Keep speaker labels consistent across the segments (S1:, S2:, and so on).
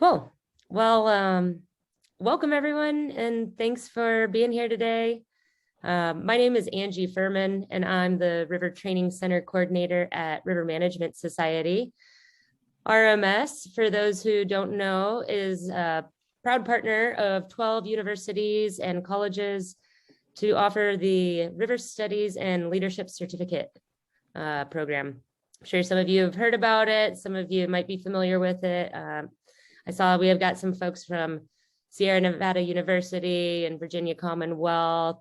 S1: Cool. Well, welcome everyone, and thanks for being here today. My name is Angie Furman, and I'm the River Training Center Coordinator at River Management Society. RMS, for those who don't know, is a proud partner of 12 universities and colleges to offer the River Studies and Leadership Certificate program. I'm sure some of you have heard about it. Some of you might be familiar with it. I saw we have got some folks from Sierra Nevada University and Virginia Commonwealth,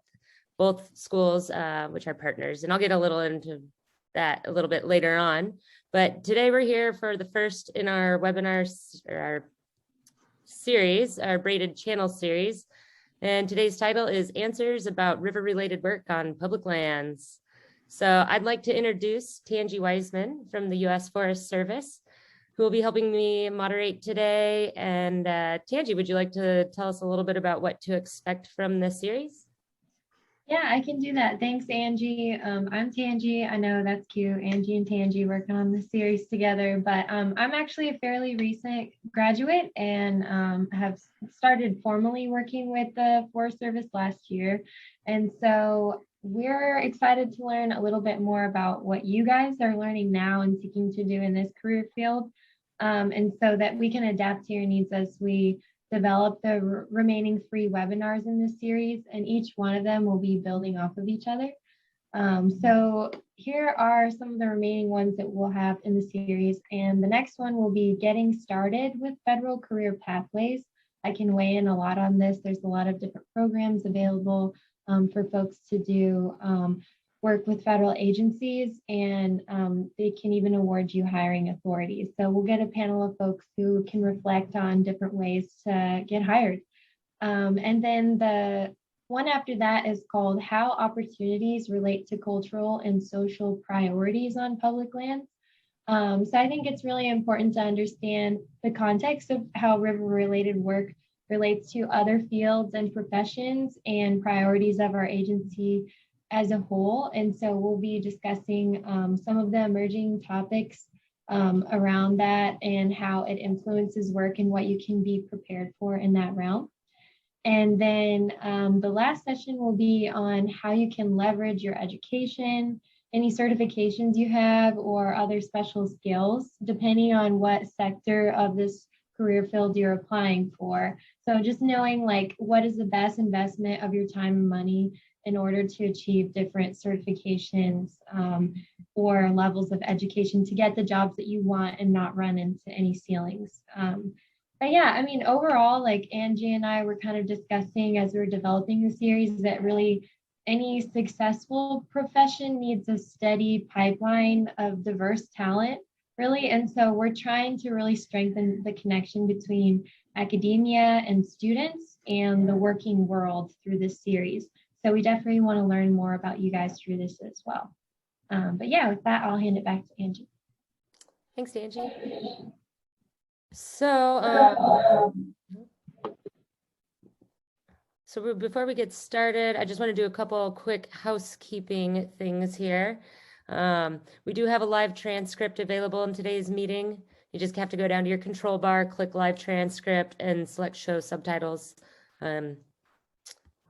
S1: both schools, which are partners. And I'll get a little into that a little bit later on. But today we're here for the first in our webinar, our series, our Braided Channels series. And today's title is Answers About River-Related Work on Public Lands. So I'd like to introduce Tangi Wiseman from the U.S. Forest Service, who will be helping me moderate today. And Tangi, would you like to tell us a little bit about what to expect from this series?
S2: Yeah, I can do that. Thanks, Angie. I'm Tangi. I know that's cute. Angie and Tangi working on the series together, but I'm actually a fairly recent graduate and have started formally working with the Forest Service last year. And so we're excited to learn a little bit more about what you guys are learning now and seeking to do in this career field. And so that we can adapt to your needs as we develop the remaining 3 webinars in this series, and each one of them will be building off of each other. So here are some of the remaining ones that we'll have in the series, and the next one will be getting started with federal career pathways. I can weigh in a lot on this. There's a lot of different programs available for folks to do work with federal agencies, and they can even award you hiring authorities. So we'll get a panel of folks who can reflect on different ways to get hired. And then the one after that is called How Opportunities Relate to Cultural and Social Priorities on Public Lands. So I think it's really important to understand the context of how river-related work relates to other fields and professions and priorities of our agency as a whole. And so we'll be discussing some of the emerging topics around that and how it influences work and what you can be prepared for in that realm. And then the last session will be on how you can leverage your education, any certifications you have, or other special skills, depending on what sector of this career field you're applying for. So just knowing like what is the best investment of your time and money in order to achieve different certifications or levels of education to get the jobs that you want and not run into any ceilings. But yeah, I mean, overall, like Angie and I were kind of discussing as we were developing the series that really any successful profession needs a steady pipeline of diverse talent, really. And so we're trying to really strengthen the connection between academia and students and the working world through this series. So we definitely want to learn more about you guys through this as well. But yeah, with that, I'll hand it back to Angie.
S1: Thanks, Angie. So before we get started, I just want to do a couple quick housekeeping things here. We do have a live transcript available in today's meeting. You just have to go down to your control bar, click live transcript, and select show subtitles.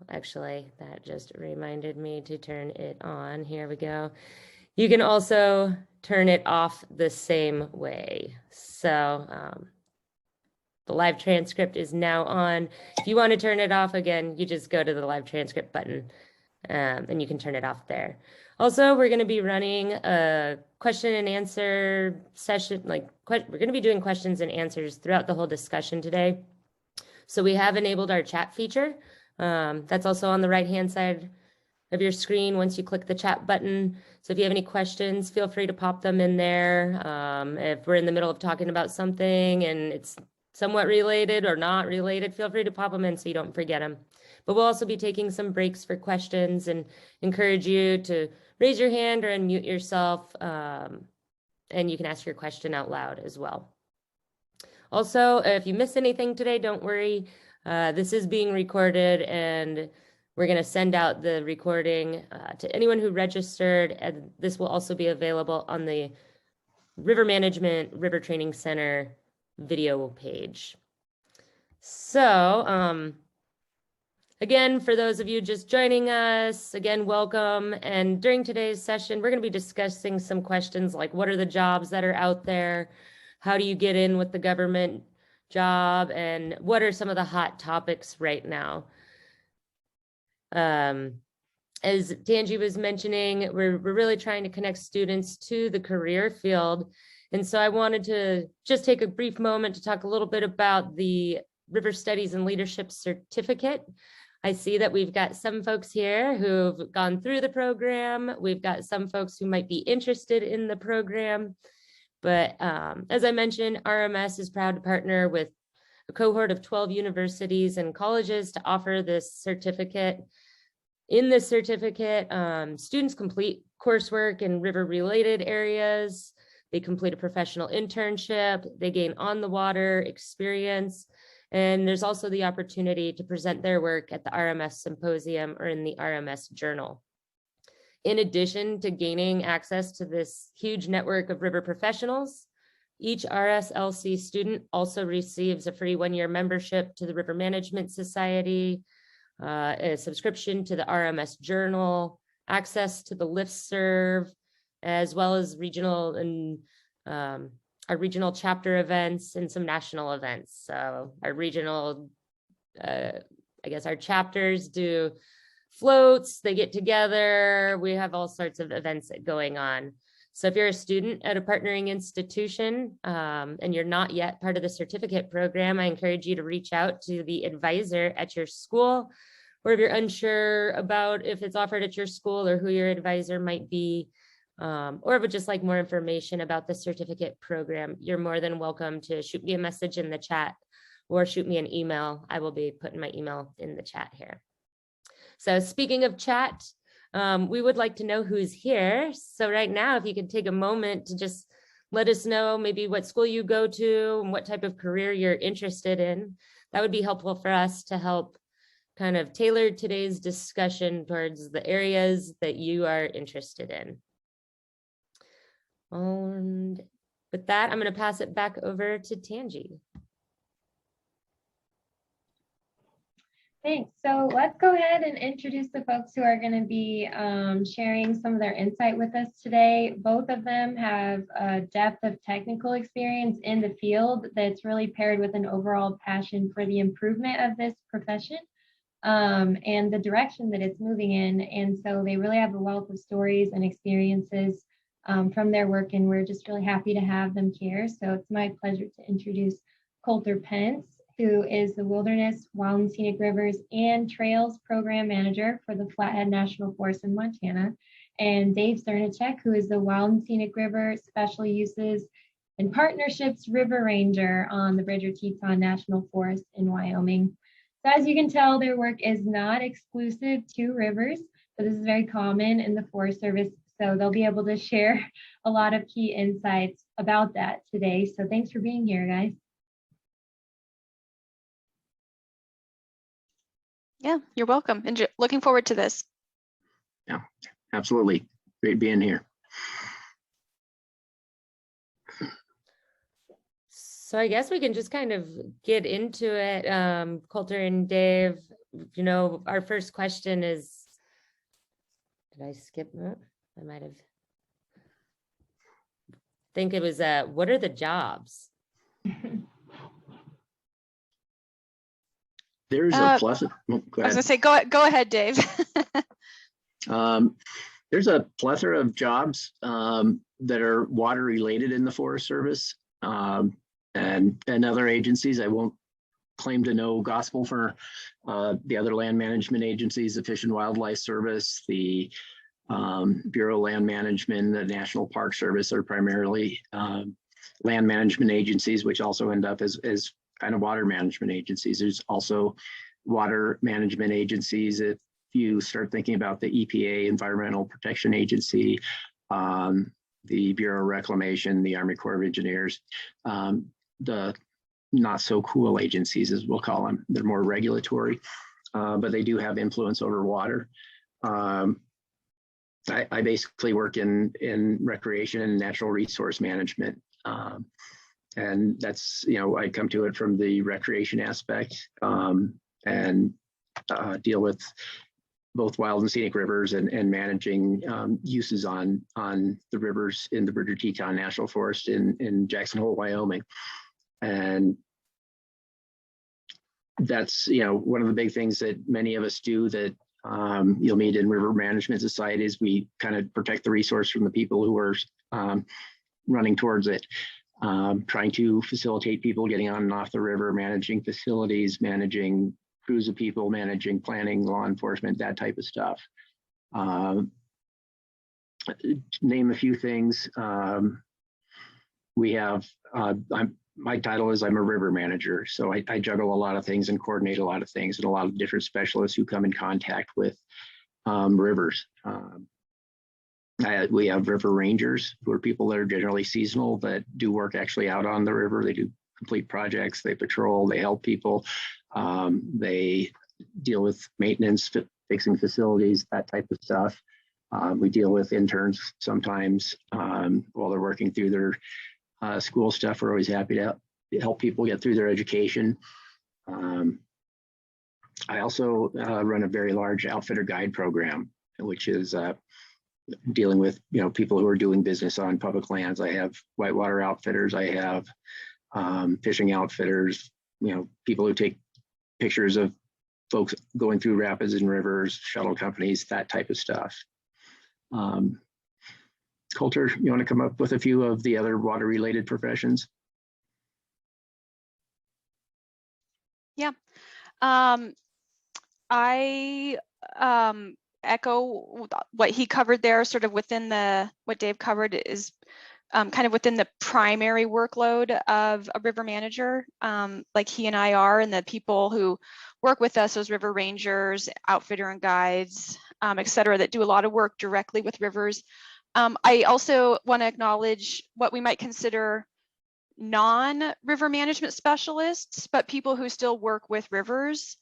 S1: Actually, that just reminded me to turn it on. Here we go. You can also turn it off the same way. So the live transcript is now on. If you want to turn it off again, you just go to the live transcript button and you can turn it off there. Also, we're going to be running a question and answer session. We're going to be doing questions and answers throughout the whole discussion today. So we have enabled our chat feature. That's also on the right-hand side of your screen once you click the chat button. So if you have any questions, feel free to pop them in there. If we're in the middle of talking about something and it's somewhat related or not related, feel free to pop them in so you don't forget them. But we'll also be taking some breaks for questions and encourage you to raise your hand or unmute yourself, and you can ask your question out loud as well. Also, if you miss anything today, don't worry. This is being recorded and we're going to send out the recording to anyone who registered, and this will also be available on the River Management River Training Center video page. So, again, for those of you just joining us, again, welcome. And during today's session, we're going to be discussing some questions like what are the jobs that are out there? How do you get in with the government job? And what are some of the hot topics right now? As Tanji was mentioning, we're really trying to connect students to the career field. And so I wanted to just take a brief moment to talk a little bit about the River Studies and Leadership Certificate. I see that we've got some folks here who've gone through the program. We've got some folks who might be interested in the program. But as I mentioned, RMS is proud to partner with a cohort of 12 universities and colleges to offer this certificate. In this certificate, students complete coursework in river-related areas. They complete a professional internship. They gain on-the-water experience. And there's also the opportunity to present their work at the RMS Symposium or in the RMS Journal. In addition to gaining access to this huge network of river professionals, each RSLC student also receives a free one-year membership to the River Management Society, a subscription to the RMS Journal, access to the listserv, as well as regional and our regional chapter events and some national events. So our regional, I guess our chapters do floats, they get together, we have all sorts of events going on. So if you're a student at a partnering institution and you're not yet part of the certificate program, I encourage you to reach out to the advisor at your school, or if you're unsure about if it's offered at your school or who your advisor might be, or if it's just like more information about the certificate program, you're more than welcome to shoot me a message in the chat or shoot me an email. I will be putting my email in the chat here. So speaking of chat, we would like to know who's here. So right now, if you could take a moment to just let us know maybe what school you go to and what type of career you're interested in, that would be helpful for us to help kind of tailor today's discussion towards the areas that you are interested in. And with that, I'm going to pass it back over to Tanji.
S2: Thanks. So let's go ahead and introduce the folks who are going to be sharing some of their insight with us today. Both of them have a depth of technical experience in the field that's really paired with an overall passion for the improvement of this profession and the direction that it's moving in. And so they really have a wealth of stories and experiences from their work, and we're just really happy to have them here. So it's my pleasure to introduce Colter Pence, who is the Wilderness, Wild and Scenic Rivers and Trails Program Manager for the Flathead National Forest in Montana, and Dave Cernicek, who is the Wild and Scenic River Special Uses and Partnerships River Ranger on the Bridger Teton National Forest in Wyoming. So as you can tell, their work is not exclusive to rivers, but this is very common in the Forest Service. So they'll be able to share a lot of key insights about that today. So thanks for being here, guys.
S3: Yeah, you're welcome. And looking forward to this.
S4: Yeah, absolutely. Great being here.
S1: So I guess we can just kind of get into it. Colter and Dave, you know, our first question is, did I skip that? I might have. I think it was, what are the jobs?
S4: There's a plethora.
S3: I was gonna say, go ahead, Dave.
S4: There's a plethora of jobs that are water related in the Forest Service and other agencies. I won't claim to know gospel for the other land management agencies, the Fish and Wildlife Service, the Bureau of Land Management, the National Park Service are primarily land management agencies, which also end up as kind of water management agencies. There's also water management agencies. If you start thinking about the EPA, Environmental Protection Agency, the Bureau of Reclamation, the Army Corps of Engineers, the not so cool agencies, as we'll call them. They're more regulatory, but they do have influence over water. I basically work in recreation and natural resource management. And that's, I come to it from the recreation aspect, and deal with both wild and scenic rivers and managing uses on the rivers in the Bridger-Teton National Forest in Jackson Hole, Wyoming. And that's, one of the big things that many of us do that you'll meet in river management societies. We kind of protect the resource from the people who are running towards it, trying to facilitate people getting on and off the river, managing facilities, managing crews of people, managing planning, law enforcement, that type of stuff. Name a few things. We have, my title is I'm a river manager. So I juggle a lot of things and coordinate a lot of things, and a lot of different specialists who come in contact with rivers. We have river rangers, who are people that are generally seasonal, that do work actually out on the river. They do complete projects, they patrol, they help people. They deal with maintenance, fixing facilities, that type of stuff. We deal with interns sometimes while they're working through their school stuff. We're always happy to help people get through their education. I also run a very large outfitter guide program, which is dealing with people who are doing business on public lands. I have whitewater outfitters. I have fishing outfitters. People who take pictures of folks going through rapids and rivers, shuttle companies, that type of stuff. Colter, you want to come up with a few of the other water-related professions?
S3: Yeah. I echo what he covered there, sort of within what Dave covered is kind of within the primary workload of a river manager, like he and I are, and the people who work with us, those river rangers, outfitter and guides, et cetera, that do a lot of work directly with rivers. I also want to acknowledge what we might consider non-river management specialists, but people who still work with rivers.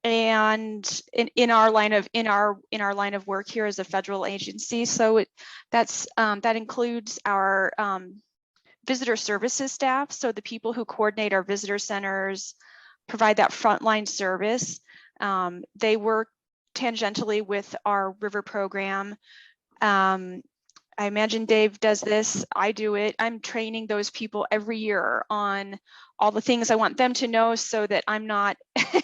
S3: And in our line of work here as a federal agency, so that includes our visitor services staff, so the people who coordinate our visitor centers, provide that frontline service. They work tangentially with our river program. I imagine Dave does this. I do it. I'm training those people every year on all the things I want them to know, so that I'm not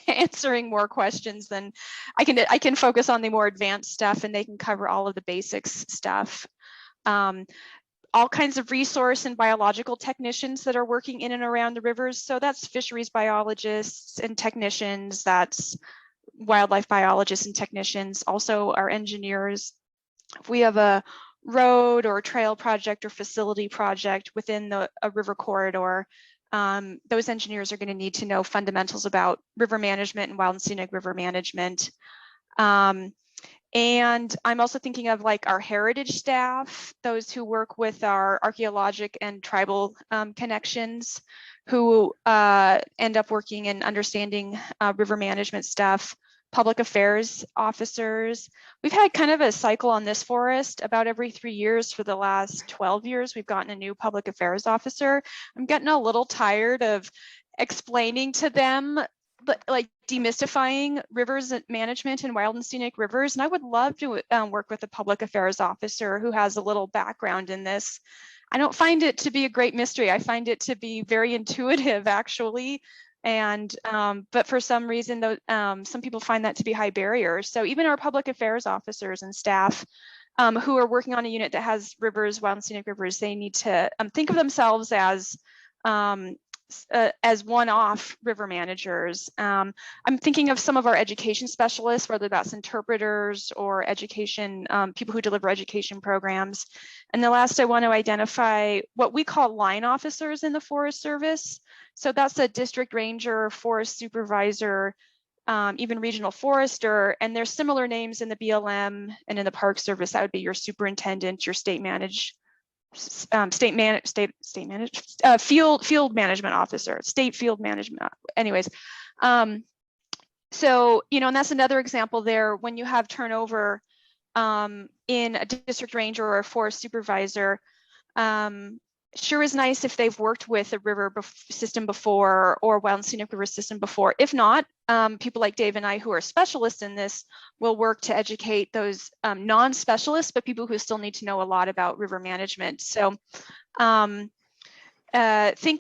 S3: answering more questions than I can focus on the more advanced stuff, and they can cover all of the basics stuff. All kinds of resource and biological technicians that are working in and around the rivers. So that's fisheries biologists and technicians, that's wildlife biologists and technicians, also our engineers. If we have a road or trail project or facility project within a river corridor, those engineers are going to need to know fundamentals about river management and wild and scenic river management. And I'm also thinking of like our heritage staff, those who work with our archaeologic and tribal connections, who end up working and understanding river management stuff. Public affairs officers. We've had kind of a cycle on this forest about every 3 years for the last 12 years. We've gotten a new public affairs officer. I'm getting a little tired of explaining to them, like demystifying rivers management and wild and scenic rivers. And I would love to work with a public affairs officer who has a little background in this. I don't find it to be a great mystery. I find it to be very intuitive, actually. And but for some reason, some people find that to be high barriers. So even our public affairs officers and staff who are working on a unit that has rivers, wild and scenic rivers, they need to think of themselves as one-off river managers. I'm thinking of some of our education specialists, whether that's interpreters or education, people who deliver education programs. And the last, I want to identify what we call line officers in the Forest Service. So that's a district ranger, forest supervisor, even regional forester, and there's similar names in the BLM and in the Park Service. That would be your superintendent, your state managed, field management officer, state field management. Anyways, so and that's another example there. When you have turnover in a district ranger or a forest supervisor, sure is nice if they've worked with a river system before or Wild and Scenic River system before. If not, people like Dave and I who are specialists in this will work to educate those non-specialists, but people who still need to know a lot about river management. So think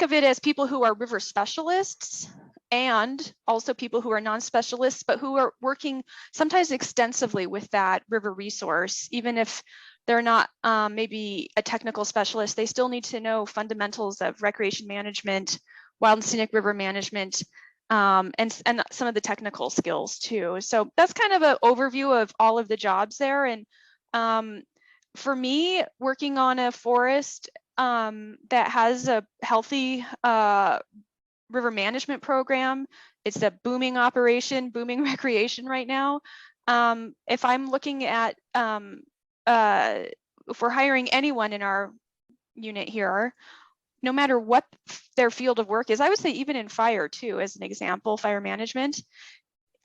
S3: of it as people who are river specialists and also people who are non-specialists, but who are working sometimes extensively with that river resource. Even if they're not maybe a technical specialist, they still need to know fundamentals of recreation management, wild and scenic river management, and some of the technical skills too. So that's kind of an overview of all of the jobs there. And for me, working on a forest that has a healthy river management program, it's a booming operation, booming recreation right now. If I'm looking at, if we're hiring anyone in our unit here, no matter what their field of work is, I would say even in fire too, as an example, fire management,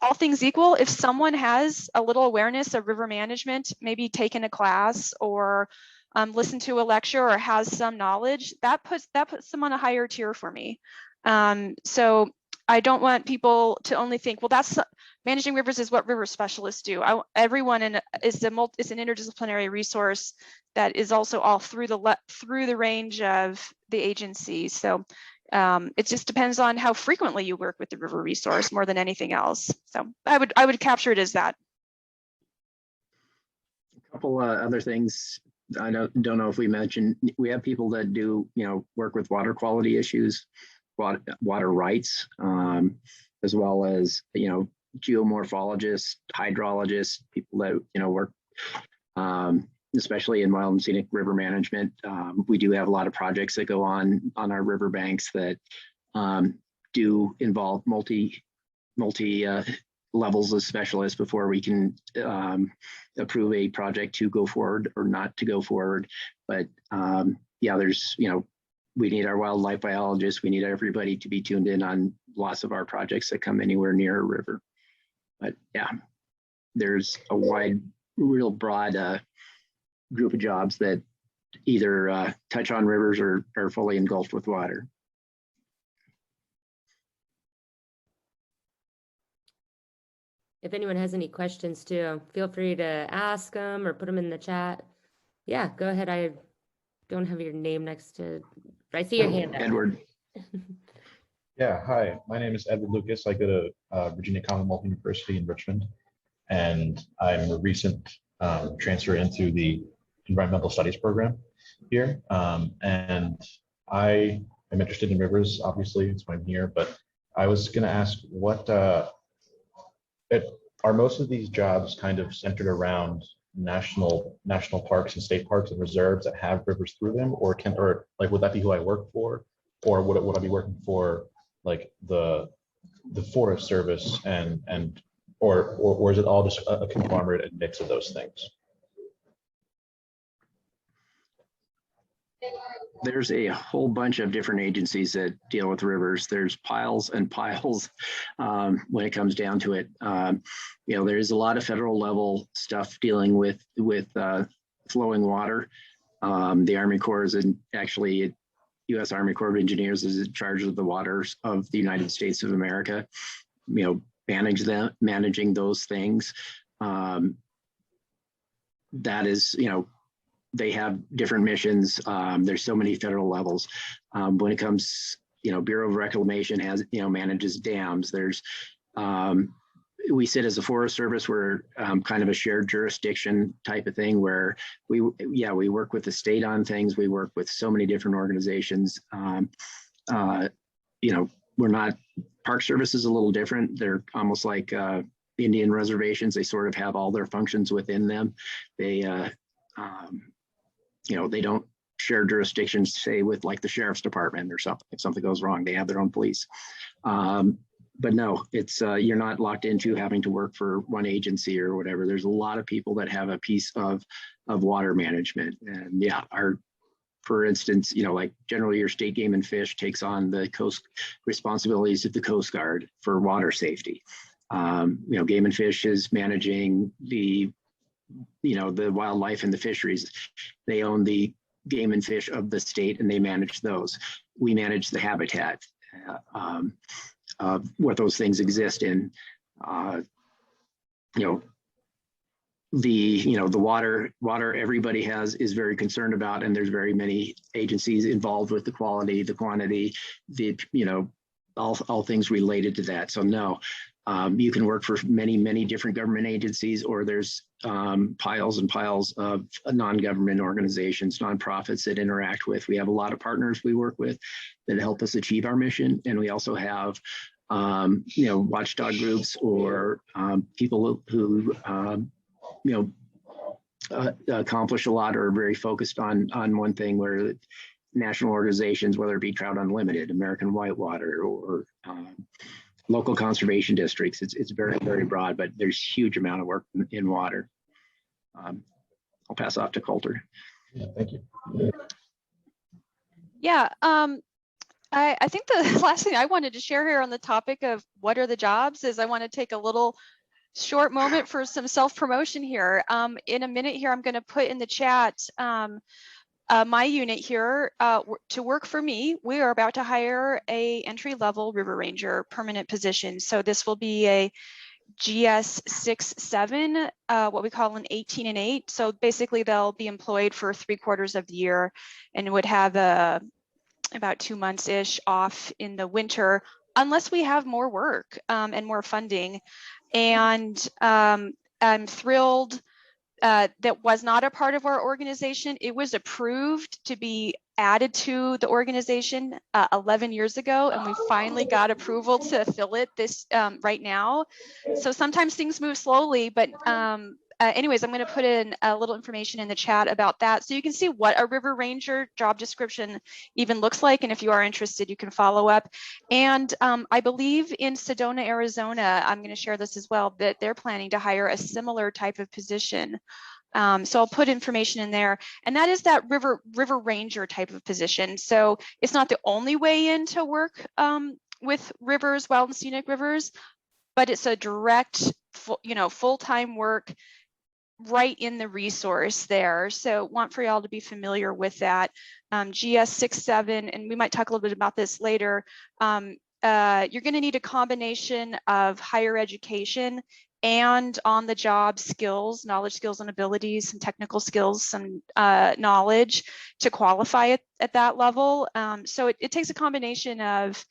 S3: all things equal, if someone has a little awareness of river management, maybe taken a class or listened to a lecture or has some knowledge, that puts them on a higher tier for me. So I don't want people to only think, well, that's managing rivers is what river specialists do. Everyone is an interdisciplinary resource that is also all through the range of the agency. So it just depends on how frequently you work with the river resource more than anything else. So I would capture it as that.
S4: A couple other things. I don't know if we mentioned, we have people that do, work with water quality issues, water rights, as well as, geomorphologists, hydrologists, people that, work, especially in wild and scenic river management. We do have a lot of projects that go on our riverbanks that do involve multi levels of specialists before we can approve a project to go forward or not to go forward. But yeah, there's, we need our wildlife biologists. We need everybody to be tuned in on lots of our projects that come anywhere near a river. But yeah, there's a wide, real broad group of jobs that either touch on rivers or are fully engulfed with water.
S1: If anyone has any questions too, feel free to ask them or put them in the chat. Yeah, go ahead. I don't have your name next to, I see your hand up.
S4: Edward.
S5: Yeah, hi, my name is Edward Lucas. I go to Virginia Commonwealth University in Richmond, and I'm a recent transfer into the environmental studies program here. And I am interested in rivers, obviously, it's why I'm here, but I was gonna ask what, are most of these jobs kind of centered around national parks and state parks and reserves that have rivers through them, or like would that be who I work for, or would I be working for like the Forest Service or is it all just a conglomerate and mix of those things?
S4: There's a whole bunch of different agencies that deal with rivers. There's piles and piles when it comes down to it. There is a lot of federal level stuff dealing with flowing water. The Army Corps is actually U.S. Army Corps of Engineers is in charge of the waters of the United States of America. Managing those things. That is, they have different missions. There's so many federal levels. When it comes, Bureau of Reclamation manages dams. There's, we sit as a Forest Service. We're kind of a shared jurisdiction type of thing where we work with the state on things. We work with so many different organizations. We're not, Park Service is a little different. They're almost like Indian reservations. They sort of have all their functions within them. They, they don't share jurisdictions, say with like the Sheriff's Department or something. If something goes wrong, they have their own police. But no, it's you're not locked into having to work for one agency or whatever. There's a lot of people that have a piece of water management. And yeah, for instance, like generally your state game and fish takes on the coast responsibilities of the Coast Guard for water safety. Game and Fish is managing the wildlife and the fisheries. They own the game and fish of the state, and they manage those. We manage the habitat where those things exist in. The water everybody is very concerned about, and there's very many agencies involved with the quality, the quantity, all things related to that. So no, you can work for many different government agencies, or there's piles and piles of non-government organizations, nonprofits that interact with. We have a lot of partners we work with that help us achieve our mission, and we also have watchdog groups or people who accomplish a lot or are very focused on one thing, where national organizations, whether it be Trout Unlimited, American Whitewater, or local conservation districts. It's very, very broad, but there's huge amount of work in water. I'll pass off to Colter.
S5: Yeah, thank you.
S3: Yeah, I think the last thing I wanted to share here on the topic of what are the jobs is I want to take a little short moment for some self-promotion here. In a minute here, I'm going to put in the chat my unit here. To work for me, we are about to hire a entry-level River Ranger permanent position. So this will be a GS 6-7, what we call an 18 and 8. So basically they'll be employed for 3/4 of the year and would have about 2 months-ish off in the winter, unless we have more work and more funding. And I'm thrilled that was not a part of our organization. It was approved to be added to the organization 11 years ago, and we finally got approval to fill it this right now. So sometimes things move slowly, but anyways, I'm going to put in a little information in the chat about that, so you can see what a River Ranger job description even looks like. And if you are interested, you can follow up. And I believe in Sedona, Arizona, I'm going to share this as well, that they're planning to hire a similar type of position. So I'll put information in there, and that is that river ranger type of position. So it's not the only way in to work with rivers, wild and scenic rivers, but it's a direct, full-time work right in the resource there. So want for y'all to be familiar with that. GS 6-7, and we might talk a little bit about this later. You're going to need a combination of higher education and on-the-job skills, knowledge, skills, and abilities, and technical skills, some knowledge to qualify at that level. So it takes a combination of,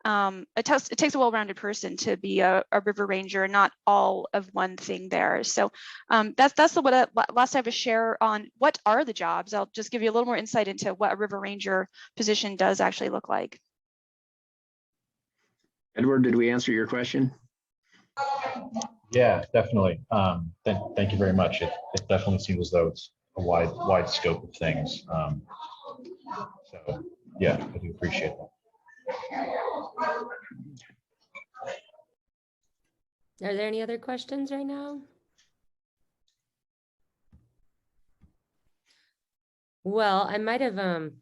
S3: it takes a well-rounded person to be a river ranger, not all of one thing there. So that's what last I have to share on what are the jobs. I'll just give you a little more insight into what a river ranger position does actually look like.
S4: Edward, did we answer your question?
S5: Yeah, definitely. Thank you very much. It definitely seems as though it's a wide scope of things. So yeah, I do appreciate that.
S1: Are there any other questions right now? Well, I might have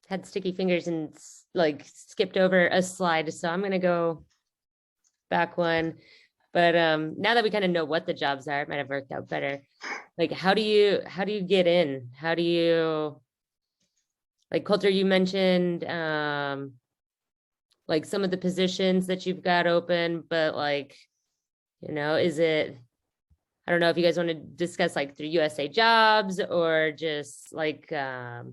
S1: had sticky fingers and skipped over a slide, so I'm gonna go back one. But now that we kind of know what the jobs are, it might have worked out better. Like, how do you get in? How do you, like, Colter, you mentioned like some of the positions that you've got open, but like, is it, I don't know if you guys want to discuss like through USAjobs or just like, yeah,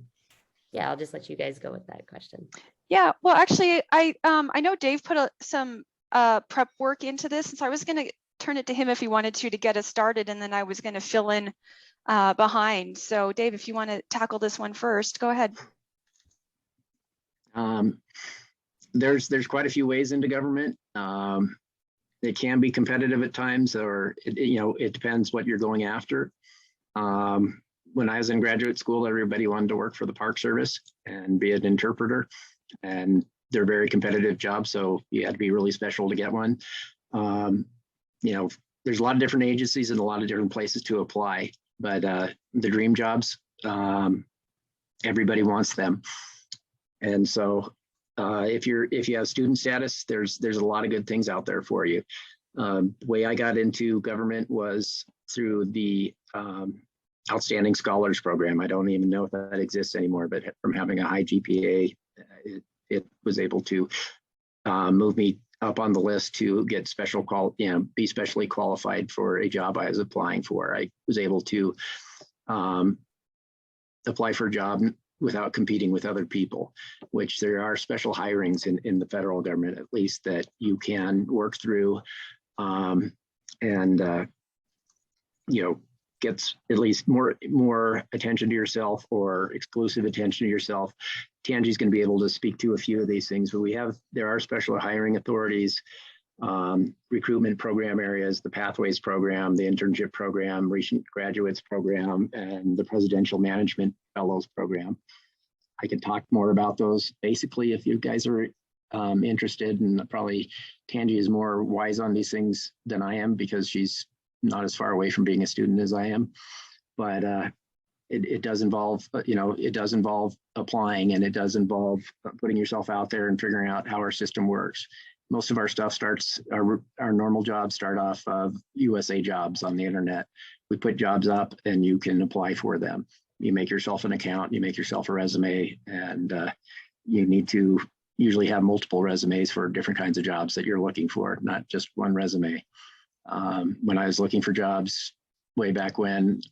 S1: I'll just let you guys go with that question.
S3: Yeah, well, actually, I know Dave put some prep work into this, and so I was going to turn it to him if he wanted to get us started, and then I was going to fill in behind. So Dave, if you want to tackle this one first, go ahead.
S4: There's quite a few ways into government. It can be competitive at times, or it depends what you're going after. When I was in graduate school, everybody wanted to work for the Park Service and be an interpreter, and they're very competitive jobs, so you had to be really special to get one. There's a lot of different agencies and a lot of different places to apply, but the dream jobs, everybody wants them. And so if you have student status, there's a lot of good things out there for you. The way I got into government was through the Outstanding Scholars Program. I don't even know if that exists anymore, but from having a high GPA, it was able to move me up on the list to get be specially qualified for a job I was applying for. I was able to apply for a job without competing with other people, which there are special hirings in the federal government, at least, that you can work through and gets at least more attention to yourself or exclusive attention to yourself. Tangi's going to be able to speak to a few of these things, but there are special hiring authorities, recruitment program areas, the Pathways program, the internship program, recent graduates program, and the Presidential Management Fellows program. I can talk more about those basically if you guys are interested, and probably Tangi is more wise on these things than I am because she's not as far away from being a student as I am, but it does involve, it does involve applying, and it does involve putting yourself out there and figuring out how our system works. Most of our stuff our normal jobs start off of USAjobs on the internet. We put jobs up and you can apply for them. You make yourself an account, you make yourself a resume, and you need to usually have multiple resumes for different kinds of jobs that you're looking for, not just one resume. When I was looking for jobs way back when,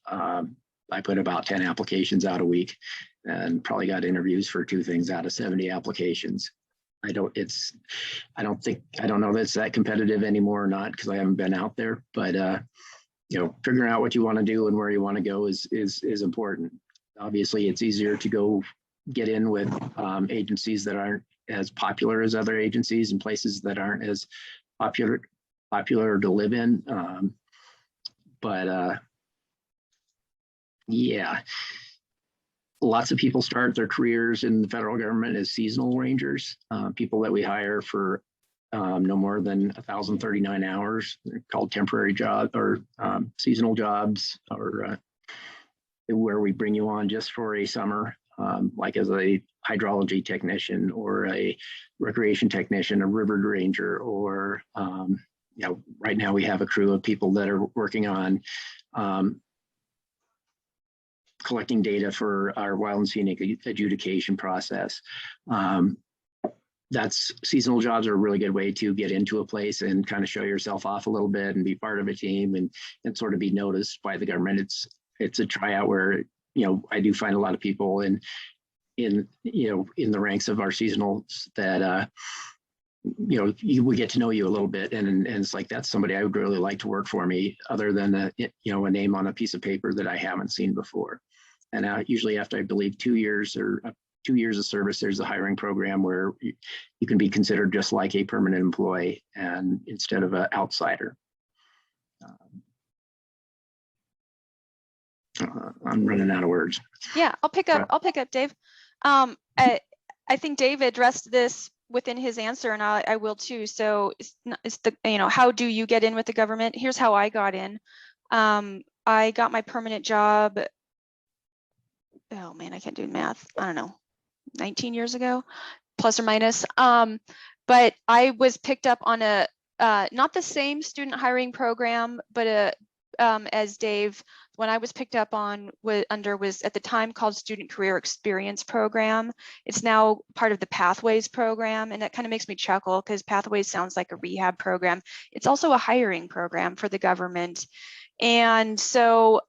S4: I put about 10 applications out a week and probably got interviews for 2 things out of 70 applications. I don't know that it's that competitive anymore or not, because I haven't been out there, but figuring out what you want to do and where you want to go is important. Obviously, it's easier to go get in with agencies that aren't as popular as other agencies and places that aren't as popular to live in. Yeah, lots of people start their careers in the federal government as seasonal rangers, people that we hire for no more than 1,039 hours. They're called temporary jobs or seasonal jobs, or where we bring you on just for a summer, like as a hydrology technician or a recreation technician, a river ranger, or right now we have a crew of people that are working on collecting data for our Wild and Scenic adjudication process. Seasonal jobs are a really good way to get into a place and kind of show yourself off a little bit and be part of a team and sort of be noticed by the government. It's a tryout where, I do find a lot of people in the ranks of our seasonals that, we get to know you a little bit, and it's like, that's somebody I would really like to work for me, other than a name on a piece of paper that I haven't seen before. And usually after, I believe, 2 years or 2 years of service, there's a hiring program where you can be considered just like a permanent employee and instead of an outsider. I'm running out of words.
S3: Yeah, I'll pick up, Dave. I think Dave addressed this within his answer, and I will too. So it's how do you get in with the government? Here's how I got in. I got my permanent job. Oh man, I can't do math. I don't know, 19 years ago, plus or minus. But I was picked up on a not the same student hiring program, but as Dave, when I was picked up on was at the time called Student Career Experience Program. It's now part of the Pathways program, and that kind of makes me chuckle because Pathways sounds like a rehab program. It's also a hiring program for the government, and so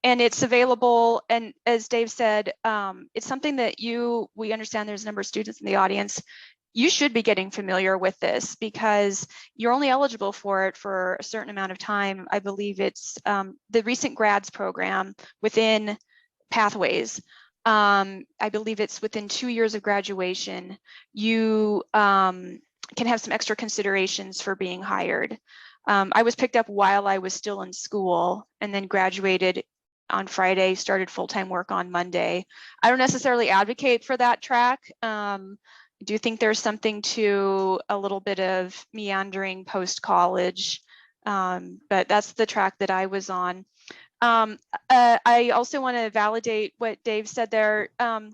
S3: and it's available. And as Dave said, it's something that we understand there's a number of students in the audience. You should be getting familiar with this because you're only eligible for it for a certain amount of time. I believe it's the recent grads program within Pathways. I believe it's within 2 years of graduation. You can have some extra considerations for being hired. I was picked up while I was still in school and then graduated on Friday, started full-time work on Monday. I don't necessarily advocate for that track. I do think there's something to a little bit of meandering post-college, but that's the track that I was on. I also want to validate what Dave said there. No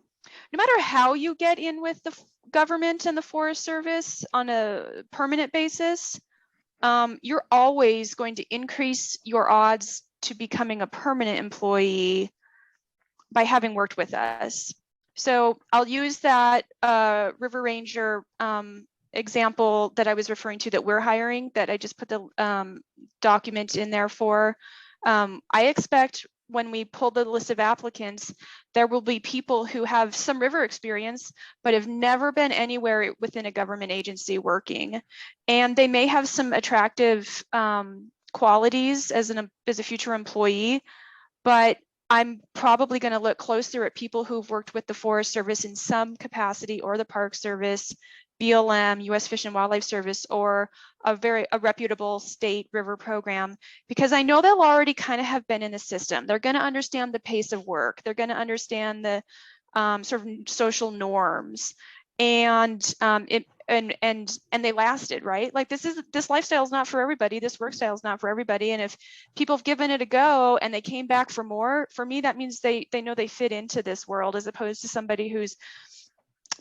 S3: matter how you get in with the government and the Forest Service on a permanent basis, you're always going to increase your odds to becoming a permanent employee by having worked with us. So I'll use that River Ranger example that I was referring to that we're hiring, that I just put the document in there for. I expect when we pull the list of applicants, there will be people who have some river experience, but have never been anywhere within a government agency working. And they may have some attractive qualities as a future employee, but I'm probably going to look closer at people who've worked with the Forest Service in some capacity, or the Park Service, BLM, U.S. Fish and Wildlife Service, or a reputable state river program, because I know they'll already kind of have been in the system. They're going to understand the pace of work. They're going to understand the sort of social norms, and they lasted, right? Like this lifestyle is not for everybody. This work style is not for everybody. And if people have given it a go and they came back for more, for me, that means they know they fit into this world, as opposed to somebody who's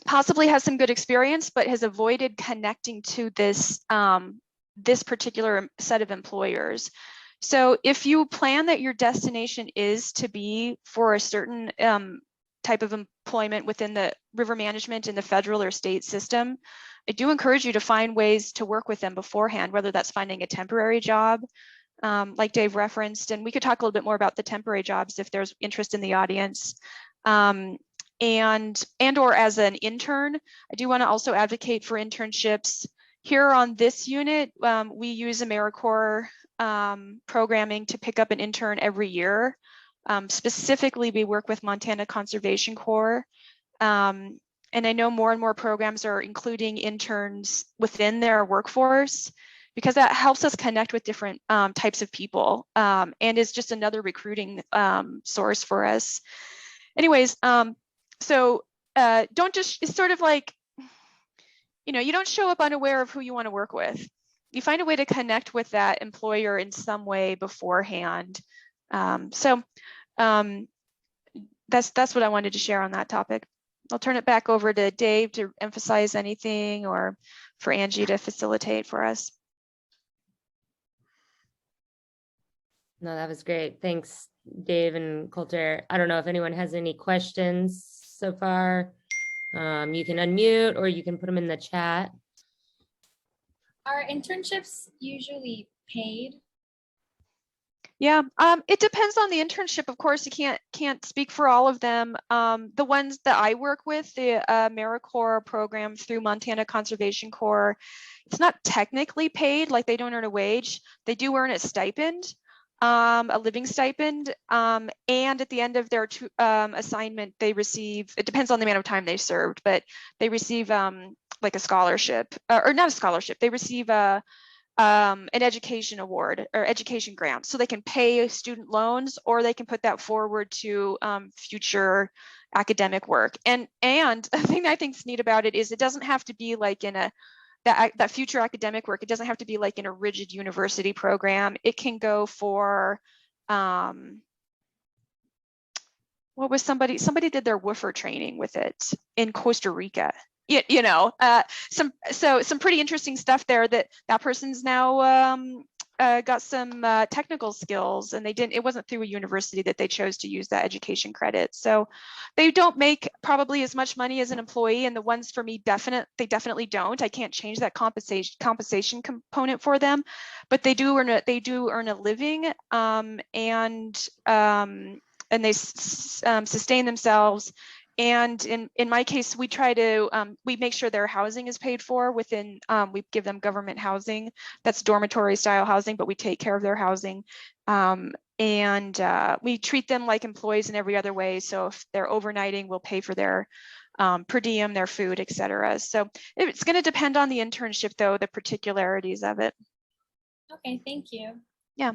S3: possibly has some good experience, but has avoided connecting to this this particular set of employers. So if you plan that your destination is to be for a certain type of employment within the river management in the federal or state system, I do encourage you to find ways to work with them beforehand, whether that's finding a temporary job, like Dave referenced, and we could talk a little bit more about the temporary jobs if there's interest in the audience. And or as an intern. I do want to also advocate for internships. Here on this unit, we use AmeriCorps programming to pick up an intern every year. Specifically, we work with Montana Conservation Corps. And I know more and more programs are including interns within their workforce, because that helps us connect with different types of people, and is just another recruiting source for us. Anyways, so don't just, it's sort of like, you don't show up unaware of who you want to work with. You find a way to connect with that employer in some way beforehand. That's what I wanted to share on that topic. I'll turn it back over to Dave to emphasize anything, or for Angie to facilitate for us.
S1: No, that was great. Thanks, Dave and Colter. I don't know if anyone has any questions so far. You can unmute, or you can put them in the chat.
S6: Are internships usually paid?
S3: Yeah, it depends on the internship. Of course, you can't speak for all of them. The ones that I work with, the AmeriCorps program through Montana Conservation Corps, it's not technically paid, like they don't earn a wage. They do earn a stipend, a living stipend, and at the end of their assignment, they receive, it depends on the amount of time they served, but they receive like a scholarship, or not a scholarship, they receive an education award or education grant, so they can pay student loans, or they can put that forward to future academic work. And the thing I think is neat about it is it doesn't have to be like in that future academic work. It doesn't have to be like in a rigid university program. It can go for what was somebody did their woofer training with it in Costa Rica. Some pretty interesting stuff there that person's now got some technical skills, and it wasn't through a university that they chose to use that education credit. So they don't make probably as much money as an employee, and the ones for me they definitely don't. I can't change that compensation component for them, but they do earn a living, and they sustain themselves. And in my case, we try to, we make sure their housing is paid for within, we give them government housing. That's dormitory style housing, but we take care of their housing. And we treat them like employees in every other way. So if they're overnighting, we'll pay for their per diem, their food, et cetera. So it's going to depend on the internship, though, the particularities of it.
S6: Okay, thank you.
S3: Yeah.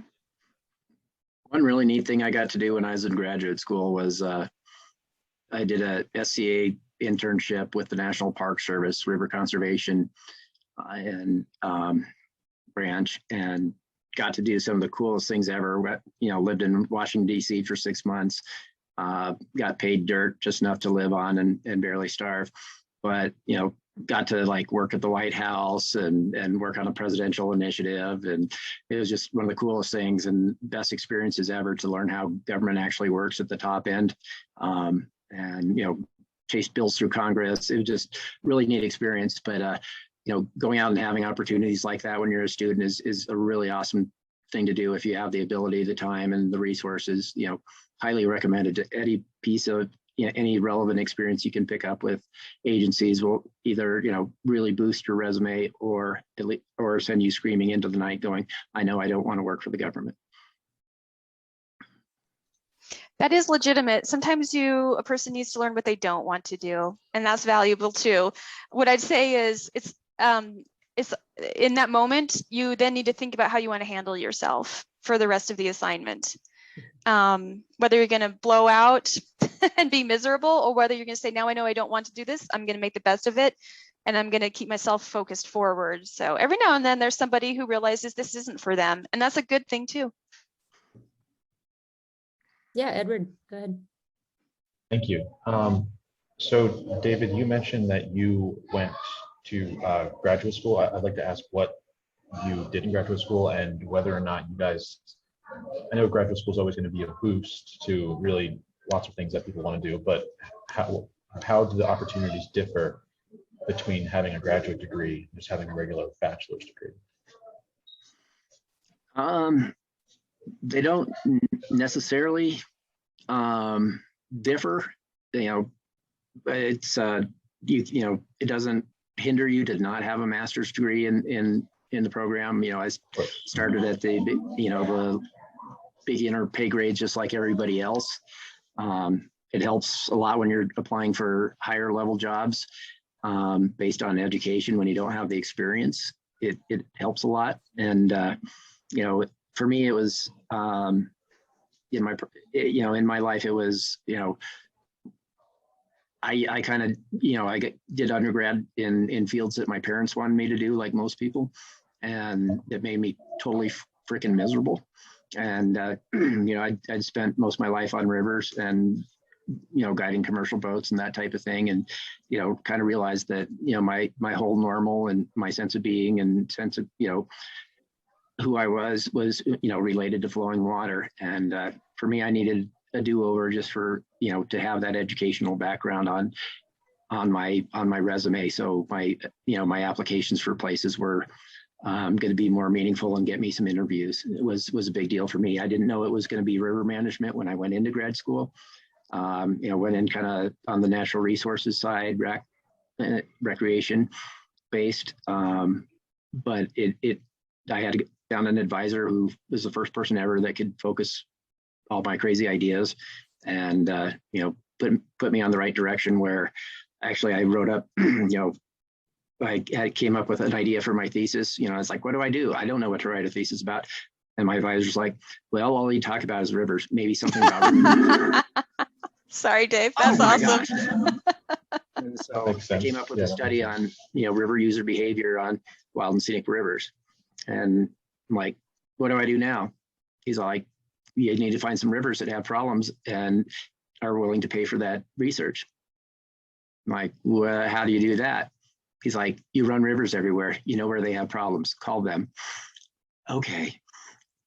S4: One really neat thing I got to do when I was in graduate school was I did a SCA internship with the National Park Service, River Conservation and branch, and got to do some of the coolest things ever. Lived in Washington, D.C. for 6 months, got paid dirt, just enough to live on and barely starve. But, got to like work at the White House and work on a presidential initiative. And it was just one of the coolest things and best experiences ever to learn how government actually works at the top end. And, you know, chase bills through Congress. It was just really neat experience. But, you know, going out and having opportunities like that when you're a student is a really awesome thing to do if you have the ability, the time, and the resources. You know, highly recommended. To any piece of, you know, any relevant experience you can pick up with agencies will either, you know, really boost your resume or send you screaming into the night going, I know I don't want to work for the government.
S3: That is legitimate. Sometimes a person needs to learn what they don't want to do, and that's valuable too. What I'd say is it's in that moment, you then need to think about how you want to handle yourself for the rest of the assignment. Whether you're going to blow out and be miserable, or whether you're going to say, now I know I don't want to do this, I'm going to make the best of it, and I'm going to keep myself focused forward. So every now and then there's somebody who realizes this isn't for them, and that's a good thing too.
S1: Yeah, Edward, go ahead.
S5: Thank you. So David, you mentioned that you went to graduate school. I'd like to ask what you did in graduate school and whether or not you guys, I know graduate school is always going to be a boost to really lots of things that people want to do, but how do the opportunities differ between having a graduate degree and just having a regular bachelor's degree?
S4: They don't necessarily differ. You know, it's you know, it doesn't hinder you to not have a master's degree in the program. You know, I started at the, you know, the beginner pay grades just like everybody else. It helps a lot when you're applying for higher level jobs based on education. When you don't have the experience, it helps a lot. And you know, for me, it was in my life, it was, you know, I kind of, you know, did undergrad in fields that my parents wanted me to do, like most people, and it made me totally freaking miserable. And you know, I'd spent most of my life on rivers and, you know, guiding commercial boats and that type of thing, and, you know, kind of realized that, you know, my whole normal and my sense of being and sense of, you know, who I was, you know, related to flowing water. And for me, I needed a do-over just for, you know, to have that educational background on my resume. So my, you know, my applications for places were going to be more meaningful and get me some interviews. It was a big deal for me. I didn't know it was going to be river management when I went into grad school. You know, went in kind of on the natural resources side, recreation based. But I had found an advisor who was the first person ever that could focus all my crazy ideas and, you know, put me on the right direction, where actually I wrote up, you know, I came up with an idea for my thesis. You know, I was like, what do? I don't know what to write a thesis about. And my advisor's like, well, all you talk about is rivers, maybe something about rivers.
S3: Sorry, Dave, that's awesome.
S4: And so I came up with a study on, you know, river user behavior on wild and scenic rivers. And I'm like, what do I do now? He's like, you need to find some rivers that have problems and are willing to pay for that research. I'm like, well, how do you do that? He's like, you run rivers everywhere. You know where they have problems. Call them. Okay.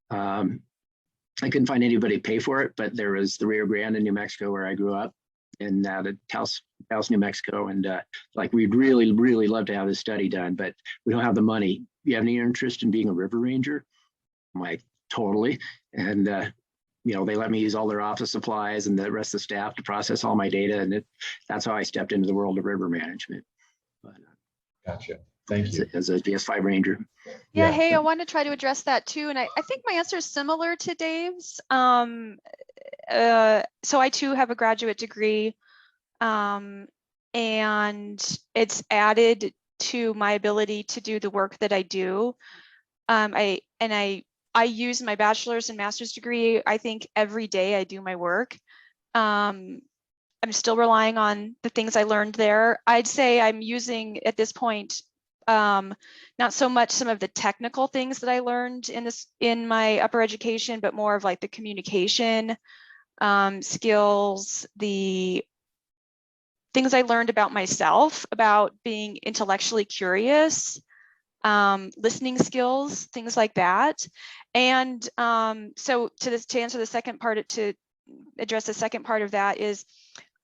S4: I couldn't find anybody to pay for it, but there was the Rio Grande in New Mexico where I grew up, and the Taos, New Mexico. And like, we'd really, really love to have this study done, but we don't have the money. You have any interest in being a river ranger? I'm like, totally. And, you know, they let me use all their office supplies and the rest of the staff to process all my data. And that's how I stepped into the world of river management. But,
S5: gotcha. Thank you.
S4: As a DS5 ranger.
S3: Yeah, hey, I want to try to address that too. And I think my answer is similar to Dave's. So I too have a graduate degree, and it's added to my ability to do the work that I do. I use my bachelor's and master's degree, I think, every day I do my work. I'm still relying on the things I learned there. I'd say I'm using at this point not so much some of the technical things that I learned in my upper education, but more of like the communication skills, the things I learned about myself, about being intellectually curious, listening skills, things like that. And so to answer the second part, to address the second part of that is,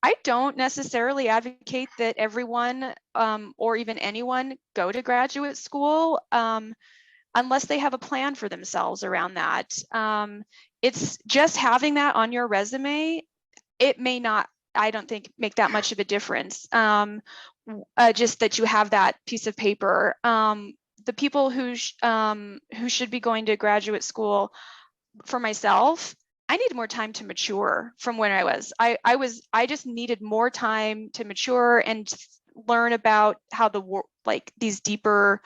S3: I don't necessarily advocate that everyone or even anyone go to graduate school unless they have a plan for themselves around that. It's just having that on your resume. It may not, I don't think, make that much of a difference. Just that you have that piece of paper. The people who should be going to graduate school, for myself, I needed more time to mature from when I was. I just needed more time to mature and learn about how these deeper,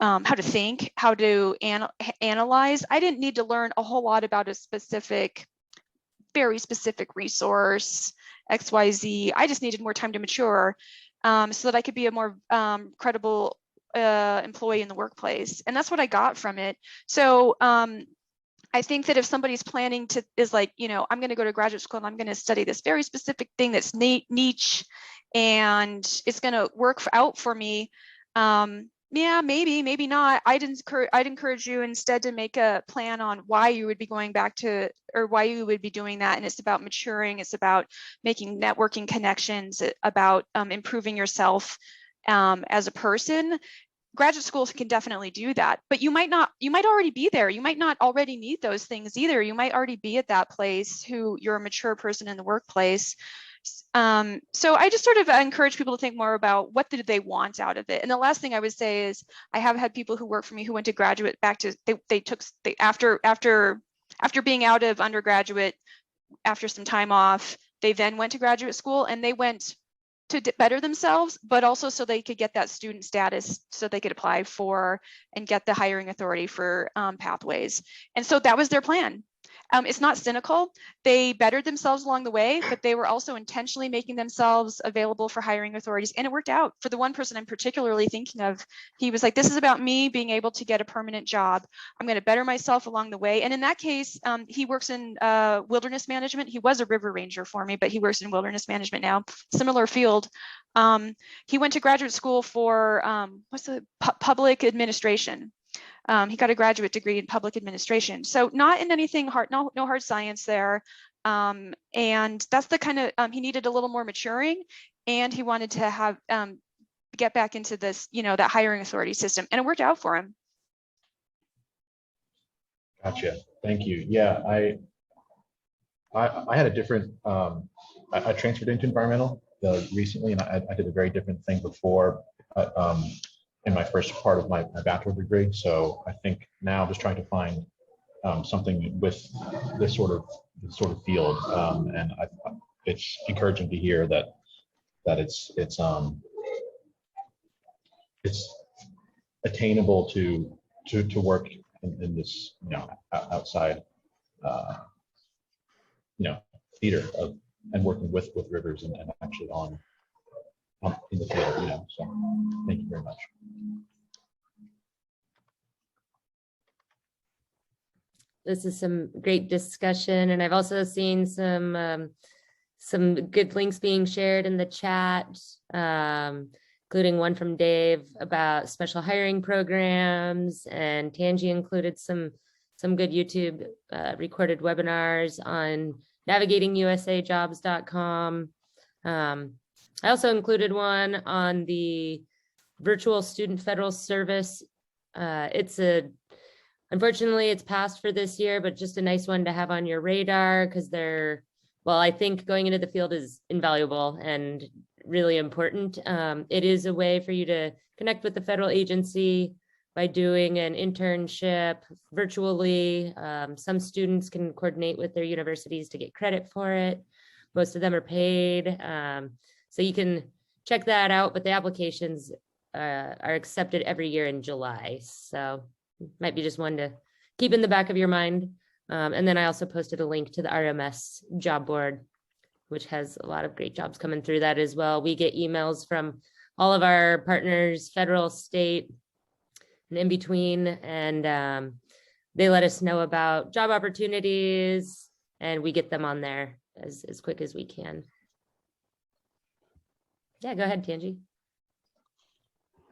S3: how to think, how to analyze. I didn't need to learn a whole lot about a very specific resource, XYZ. I just needed more time to mature so that I could be a more credible employee in the workplace. And that's what I got from it. So I think that if somebody's planning to, is like, I'm going to go to graduate school and I'm going to study this very specific thing that's niche and it's going to work out for me. Yeah, maybe not. I'd encourage you instead to make a plan on why you would be going back to, or why you would be doing that. And it's about maturing. It's about making networking connections, about improving yourself as a person. Graduate schools can definitely do that, but you might already be there. You might not already need those things either. You might already be at that place you're a mature person in the workplace. So I just sort of encourage people to think more about what did they want out of it. And the last thing I would say is I have had people who work for me who went to graduate back to, after being out of undergraduate, after some time off, they then went to graduate school, and they went to better themselves, but also so they could get that student status, so they could apply for and get the hiring authority for pathways. And so that was their plan. It's not cynical. They bettered themselves along the way, but they were also intentionally making themselves available for hiring authorities. And it worked out. For the one person I'm particularly thinking of, he was like, this is about me being able to get a permanent job. I'm going to better myself along the way. And in that case, he works in wilderness management. He was a river ranger for me, but he works in wilderness management now, similar field. He went to graduate school for public administration. He got a graduate degree in public administration. So not in anything hard, no hard science there. And that's the kind of, he needed a little more maturing, and he wanted to have, get back into this, that hiring authority system, and it worked out for him.
S5: Gotcha. Thank you. Yeah, I had a different, I transferred into environmental recently, and I did a very different thing before. In my first part of my bachelor degree. So I think now I'm just trying to find something with this sort of field. And it's encouraging to hear that it's attainable to work in this, outside, theater of, and working with rivers and actually on in the field, so thank you very much.
S1: This is some great discussion, and I've also seen some good links being shared in the chat, including one from Dave about special hiring programs, and Tangi included some good YouTube recorded webinars on navigating USAjobs.com. I also included one on the virtual student federal service. Unfortunately, it's passed for this year, but just a nice one to have on your radar, because I think going into the field is invaluable and really important. It is a way for you to connect with the federal agency by doing an internship virtually. Some students can coordinate with their universities to get credit for it. Most of them are paid. So you can check that out, but the applications are accepted every year in July. So might be just one to keep in the back of your mind. And then I also posted a link to the RMS Job Board, which has a lot of great jobs coming through that as well. We get emails from all of our partners, federal, state, and in between, and they let us know about job opportunities, and we get them on there as quick as we can. Yeah, go ahead, Tanji.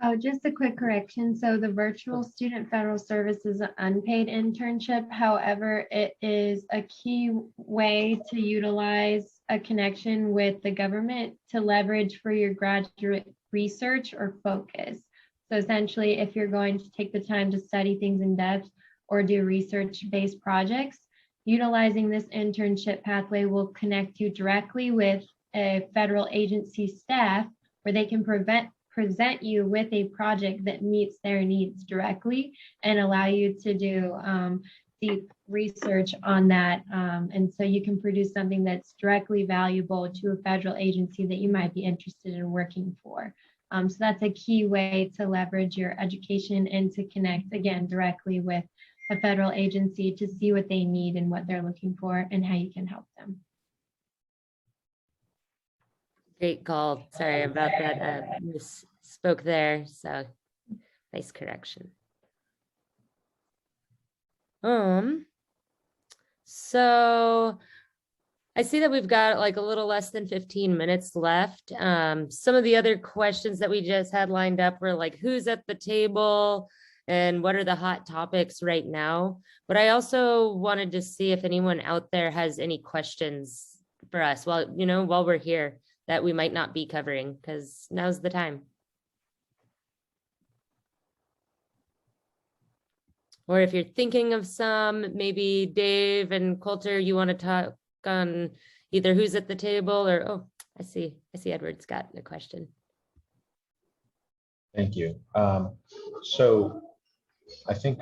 S2: Oh, just a quick correction. So the virtual student federal service is an unpaid internship. However, it is a key way to utilize a connection with the government to leverage for your graduate research or focus. So essentially, if you're going to take the time to study things in depth or do research-based projects, utilizing this internship pathway will connect you directly with a federal agency staff where they can present you with a project that meets their needs directly and allow you to do deep research on that. And so you can produce something that's directly valuable to a federal agency that you might be interested in working for. So that's a key way to leverage your education and to connect, again, directly with a federal agency to see what they need and what they're looking for and how you can help them.
S1: Great call. Sorry about that. Misspoke there. So nice correction. So I see that we've got like a little less than 15 minutes left. Some of the other questions that we just had lined up were like, who's at the table and what are the hot topics right now? But I also wanted to see if anyone out there has any questions for us while we're here that we might not be covering, because now's the time. Or if you're thinking of some, maybe Dave and Colter, you want to talk on either who's at the table or, oh, I see Edward's got a question.
S5: Thank you. So I think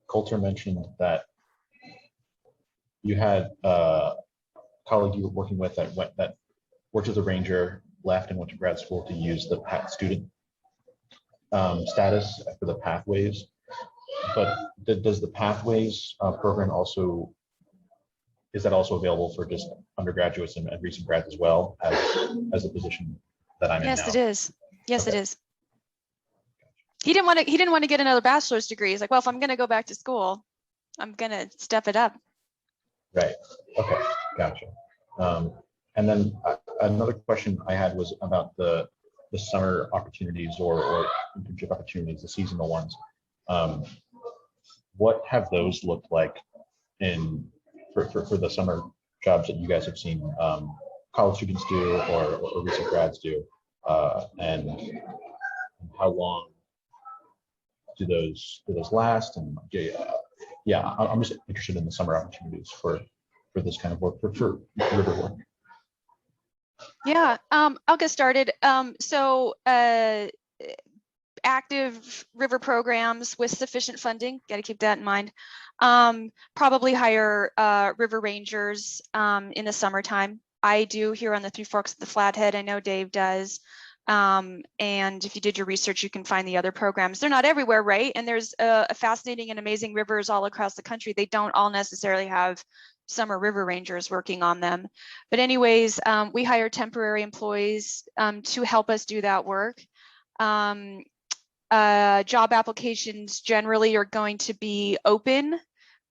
S5: Colter mentioned that you had a colleague you were working with that worked as a ranger, left and went to grad school to use the student status for the pathways. But does the pathways program also, is that also available for just undergraduates and recent grads as well as the position that I'm in now?
S3: Yes, it is. Yes,
S5: Okay.
S3: it is. He didn't want to get another bachelor's degree. He's like, well, if I'm going to go back to school, I'm going to step it up.
S5: Right. Okay. Gotcha. And then another question I had was about the summer opportunities or internship opportunities, the seasonal ones. What have those looked like for the summer jobs that you guys have seen college students do or recent grads do, and how long do those last? And yeah, I'm just interested in the summer opportunities for this kind of work for river work.
S3: Yeah, I'll get started. Active river programs with sufficient funding, got to keep that in mind. Probably hire river rangers in the summertime. I do here on the Three Forks of the Flathead. I know Dave does. And if you did your research, you can find the other programs. They're not everywhere, right? And there's a fascinating and amazing rivers all across the country. They don't all necessarily have summer river rangers working on them. But anyways, we hire temporary employees to help us do that work. Job applications generally are going to be open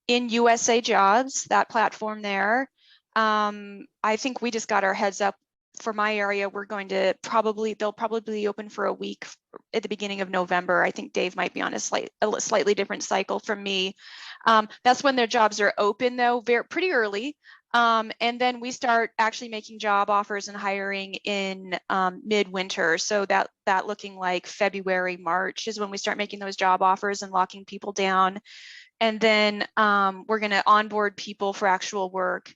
S3: in USAjobs, that platform there. I think we just got our heads up for my area. We're going to they'll probably be open for a week at the beginning of November. I think Dave might be on a slightly different cycle from me. That's when their jobs are open though, pretty early. And then we start actually making job offers and hiring in midwinter. So that looking like February, March is when we start making those job offers and locking people down. And then we're going to onboard people for actual work.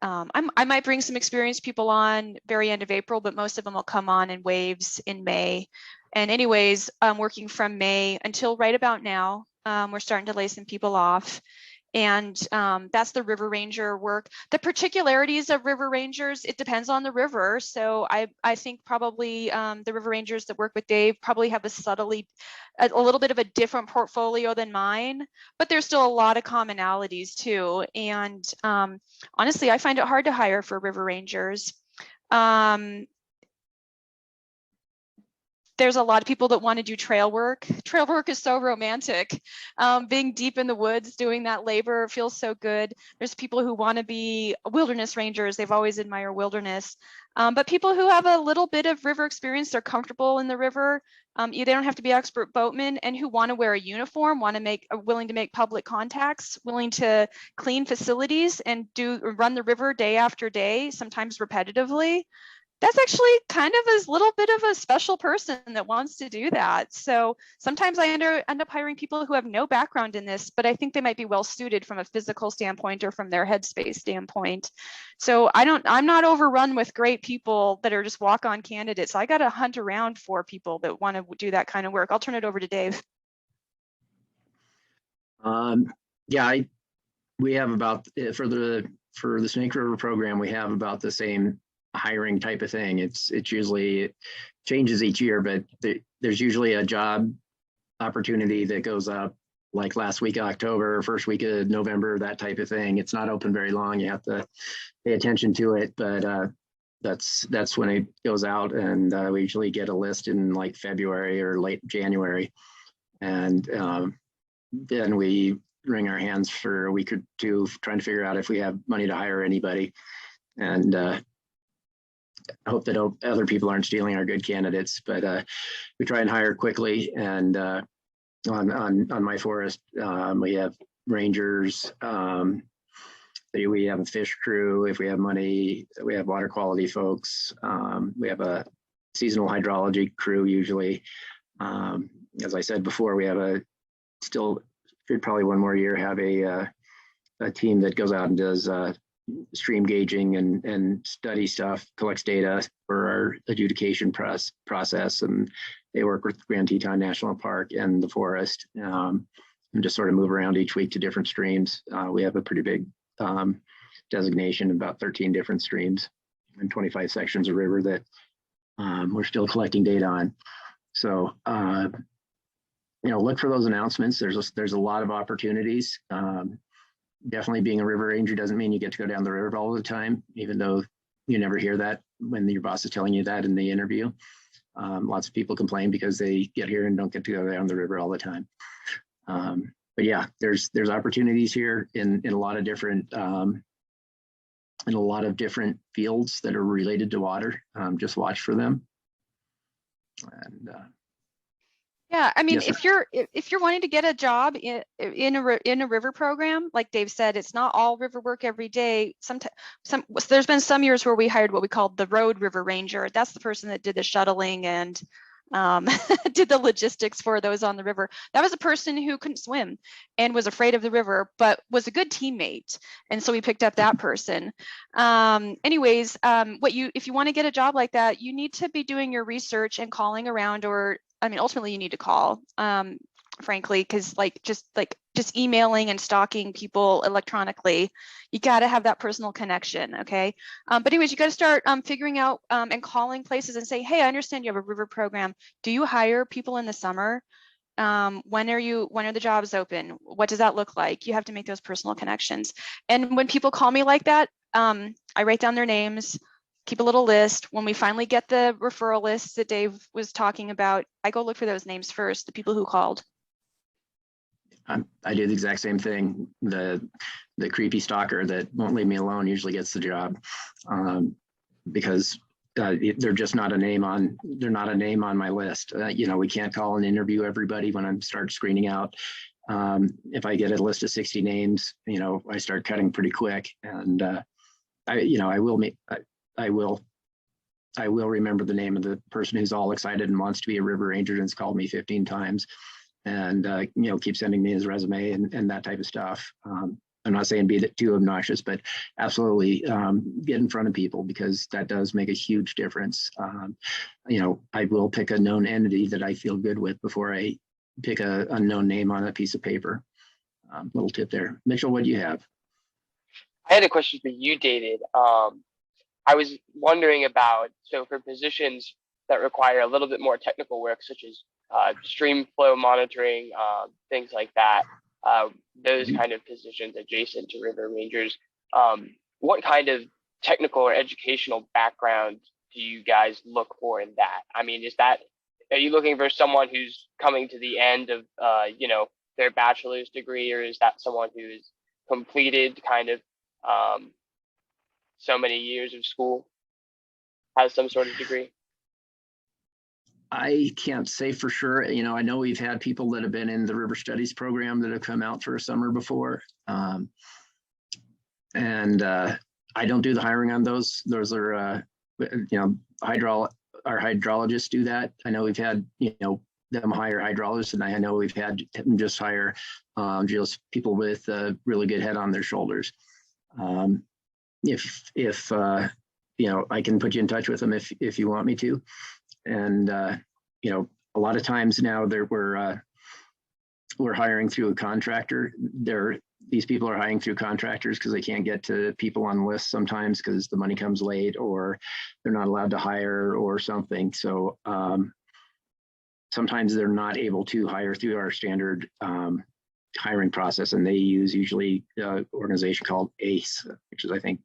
S3: I might bring some experienced people on very end of April, but most of them will come on in waves in May. And anyways, working from May until right about now, we're starting to lay some people off. And that's the river ranger work. The particularities of river rangers, it depends on the river. So I think probably the river rangers that work with Dave probably have a little bit of a different portfolio than mine, but there's still a lot of commonalities too. And honestly, I find it hard to hire for river rangers. There's a lot of people that want to do trail work. Trail work is so romantic. Being deep in the woods, doing that labor feels so good. There's people who want to be wilderness rangers. They've always admired wilderness. But people who have a little bit of river experience, they're comfortable in the river. They don't have to be expert boatmen, and who want to wear a uniform, are willing to make public contacts, willing to clean facilities and run the river day after day, sometimes repetitively. That's actually kind of a little bit of a special person that wants to do that. So sometimes I end up hiring people who have no background in this, but I think they might be well suited from a physical standpoint or from their headspace standpoint. So I'm not overrun with great people that are just walk-on candidates. I got to hunt around for people that want to do that kind of work. I'll turn it over to Dave.
S4: Yeah, we have about for the Snake River program, we have about the same hiring type of thing. It's usually, it changes each year, but there's usually a job opportunity that goes up like last week of October, first week of November, that type of thing. It's not open very long. You have to pay attention to it, but that's when it goes out, and we usually get a list in like February or late January, and then we wring our hands for a week or two trying to figure out if we have money to hire anybody, and I hope that other people aren't stealing our good candidates, but we try and hire quickly. And on my forest, we have rangers, we have a fish crew. If we have money, we have water quality folks. We have a seasonal hydrology crew usually. As I said before, we have should probably one more year have a team that goes out and does stream gauging and study stuff, collects data for our adjudication process, and they work with Grand Teton National Park and the forest, and just sort of move around each week to different streams. We have a pretty big designation, about 13 different streams and 25 sections of river that we're still collecting data on. So look for those announcements. There's a lot of opportunities. Definitely being a river ranger doesn't mean you get to go down the river all the time, even though you never hear that when your boss is telling you that in the interview. Lots of people complain because they get here and don't get to go down the river all the time. But yeah, there's opportunities here in a lot of different fields that are related to water. Just watch for them. And
S3: yeah, I mean,
S4: yes,
S3: if you're wanting to get a job in a river program, like Dave said, it's not all river work every day. There's been some years where we hired what we called the road river ranger. That's the person that did the shuttling and did the logistics for those on the river. That was a person who couldn't swim and was afraid of the river, but was a good teammate, and so we picked up that person. Anyways, if you want to get a job like that, you need to be doing your research and calling around, or ultimately you need to call, frankly, because just emailing and stalking people electronically, you got to have that personal connection. Okay. But anyways, you got to start figuring out and calling places and say, hey, I understand you have a river program. Do you hire people in the summer? When are the jobs open? What does that look like? You have to make those personal connections. And when people call me like that, I write down their names, keep a little list. When we finally get the referral lists that Dave was talking about, I go look for those names first, the people who called.
S4: I do the exact same thing. The creepy stalker that won't leave me alone usually gets the job, because they're just not a name on. They're not a name on my list. We can't call and interview everybody when I start screening out. If I get a list of 60 names, I start cutting pretty quick, and I will remember the name of the person who's all excited and wants to be a river ranger and has called me 15 times, and keep sending me his resume and that type of stuff. I'm not saying be too obnoxious, but absolutely get in front of people, because that does make a huge difference. I will pick a known entity that I feel good with before I pick a unknown name on a piece of paper. Little tip there. Mitchell, what do you have?
S7: I had a question for you, David. I was wondering about, so for positions that require a little bit more technical work, such as stream flow monitoring, things like that, those kind of positions adjacent to river rangers, what kind of technical or educational background do you guys look for in that? Are you looking for someone who's coming to the end of, their bachelor's degree, or is that someone who's completed kind of so many years of school? has some sort of degree?
S4: I can't say for sure. You know, I know we've had people that have been in the river studies program that have come out for a summer before. I don't do the hiring on those. Those are, you know, our hydrologists do that. I know we've had, you know, them hire hydrologists, and I know we've had them just hire just people with a really good head on their shoulders. If you know, I can put you in touch with them if you want me to. And you know, a lot of times now we're hiring through a contractor. These people are hiring through contractors because they can't get to people on lists sometimes because the money comes late or they're not allowed to hire or something. So sometimes they're not able to hire through our standard hiring process, and they use usually an organization called ACE, which is, I think,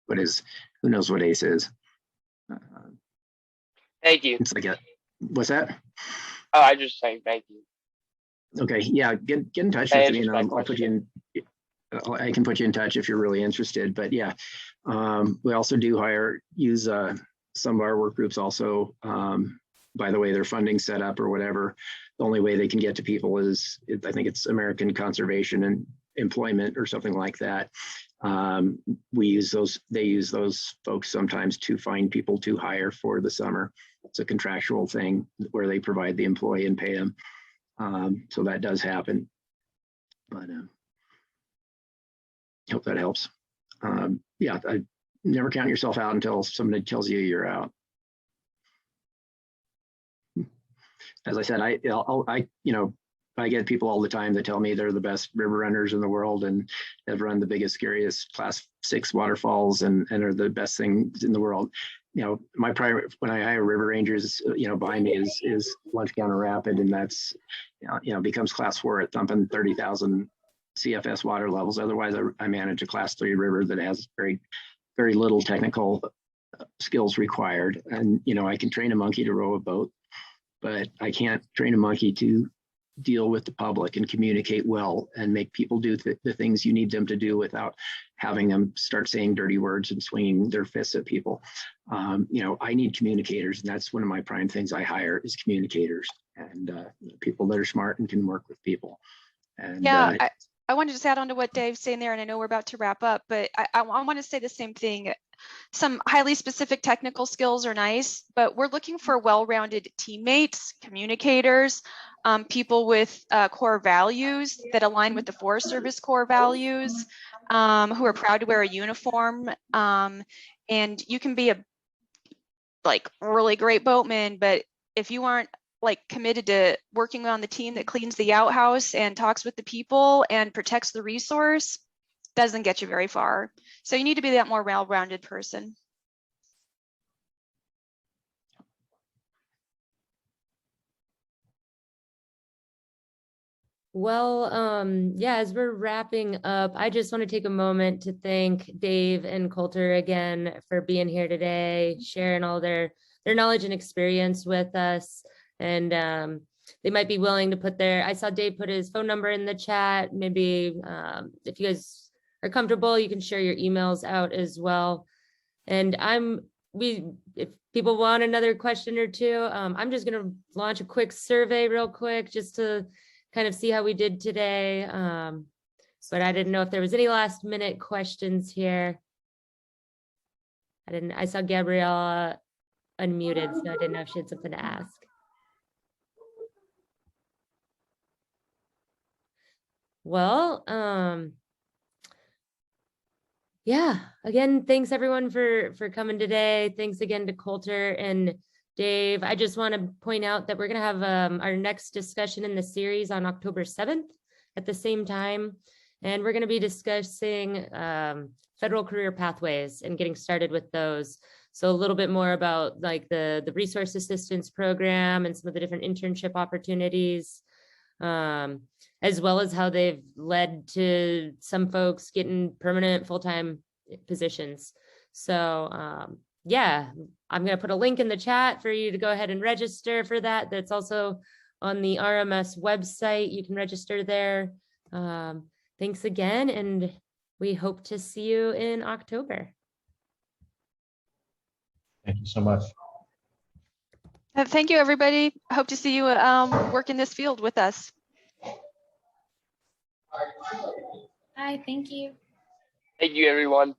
S4: who knows what ACE is?
S7: Thank you.
S4: It's like what's that?
S7: Oh, I just saying thank you.
S4: Okay, yeah, get in touch
S7: That
S4: with me,
S7: answers
S4: and
S7: my
S4: I'll put you in. I can put you in touch if you're really interested. But yeah, we also do use some of our work groups also. By the way, their funding set up or whatever, the only way they can get to people is, I think it's American Conservation and Employment or something like that. We use those. They use those folks sometimes to find people to hire for the summer. It's a contractual thing where they provide the employee and pay them. So that does happen, but hope that helps. Yeah, never count yourself out until somebody tells you you're out. As I said, I get people all the time that tell me they're the best river runners in the world and have run the biggest, scariest Class 6 waterfalls and are the best things in the world. You know, my primary, when I hire river rangers, you know, behind me is Lunch Counter Rapid, and that's, you know, becomes Class 4 at thumping 30,000 CFS water levels. Otherwise, I manage a Class 3 river that has very, very little technical skills required. And, you know, I can train a monkey to row a boat, but I can't train a monkey to deal with the public and communicate well and make people do the things you need them to do without having them start saying dirty words and swinging their fists at people. You know, I need communicators, and that's one of my prime things I hire is communicators and people that are smart and can work with people. And
S3: yeah, I wanted to just add on to what Dave's saying there, and I know we're about to wrap up, but I want to say the same thing. Some highly specific technical skills are nice, but we're looking for well-rounded teammates, communicators, people with core values that align with the Forest Service core values, who are proud to wear a uniform. And you can be a really great boatman, but if you aren't committed to working on the team that cleans the outhouse and talks with the people and protects the resource, doesn't get you very far. So you need to be that more well-rounded person.
S1: Well, yeah, as we're wrapping up, I just want to take a moment to thank Dave and Colter again for being here today, sharing all their knowledge and experience with us. And they might be willing to put I saw Dave put his phone number in the chat. Maybe if you guys are comfortable, you can share your emails out as well. And if people want another question or two, I'm just going to launch a quick survey real quick just to kind of see how we did today. But I didn't know if there was any last minute questions here. I saw Gabriella unmuted, so I didn't know if she had something to ask. Well, yeah, again, thanks everyone for coming today. Thanks again to Colter and Dave. I just want to point out that we're going to have our next discussion in the series on October 7th at the same time. And we're going to be discussing federal career pathways and getting started with those. So a little bit more about the resource assistance program and some of the different internship opportunities, as well as how they've led to some folks getting permanent full-time positions. So yeah, I'm going to put a link in the chat for you to go ahead and register for that. That's also on the RMS website. You can register there. Thanks again, and we hope to see you in October.
S5: Thank you. you so much.
S3: Thank you, everybody. Hope to see you work in this field with us.
S6: Hi, thank you.
S7: Thank you, everyone.